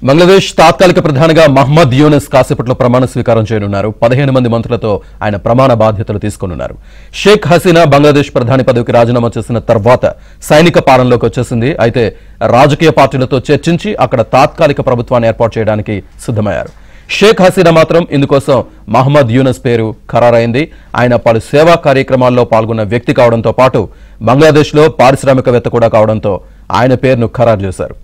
బంగ్లాదేశ్ తాత్కాలిక ప్రధానిగా మహ్మద్ యూనిస్ కాసేపట్లో ప్రమాణ స్వీకారం చేయనున్నారు. 15 మంది మంత్రులతో ఆయన ప్రమాణ బాధ్యతలు తీసుకోనున్నారు. షేక్ హసీనా బంగ్లాదేశ్ ప్రధాని పదవికి రాజీనామా చేసిన తర్వాత సైనిక పాలనలోకి వచ్చేసింది. అయితే రాజకీయ పార్టీలతో చర్చించి అక్కడ తాత్కాలిక ప్రభుత్వాన్ని ఏర్పాటు చేయడానికి సిద్ధమయ్యారు. షేక్ హసీనా మాత్రం ఇందుకోసం మహ్మద్ యూనిస్ పేరు ఖరారైంది. ఆయన పలు సేవా కార్యక్రమాల్లో పాల్గొన్న వ్యక్తి కావడంతో పాటు బంగ్లాదేశ్లో పారిశ్రామికవేత్త కూడా కావడంతో ఆయన పేరును ఖరారు చేశారు.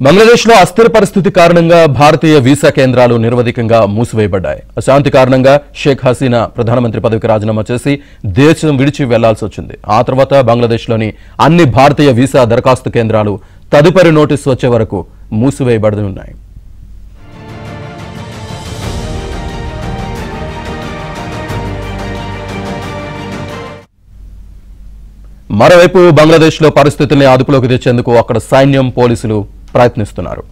బంగ్లాదేశ్లో అస్థిర పరిస్థితి కారణంగా భారతీయ వీసా కేంద్రాలు నిరవధికంగా మూసివేయబడ్డాయి. అశాంతి కారణంగా షేక్ హసీనా ప్రధానమంత్రి పదవికి రాజీనామా చేసి దేశం విడిచి వెళ్లాల్సి వచ్చింది. ఆ తర్వాత బంగ్లాదేశ్లోని అన్ని భారతీయ వీసా దరఖాస్తు కేంద్రాలు తదుపరి నోటీసు వచ్చే వరకు మూసివేయబడనున్నాయి. మరోవైపు బంగ్లాదేశ్లో పరిస్థితుల్ని అదుపులోకి తెచ్చేందుకు అక్కడ సైన్యం, పోలీసులు ప్రయత్నిస్తున్నారు.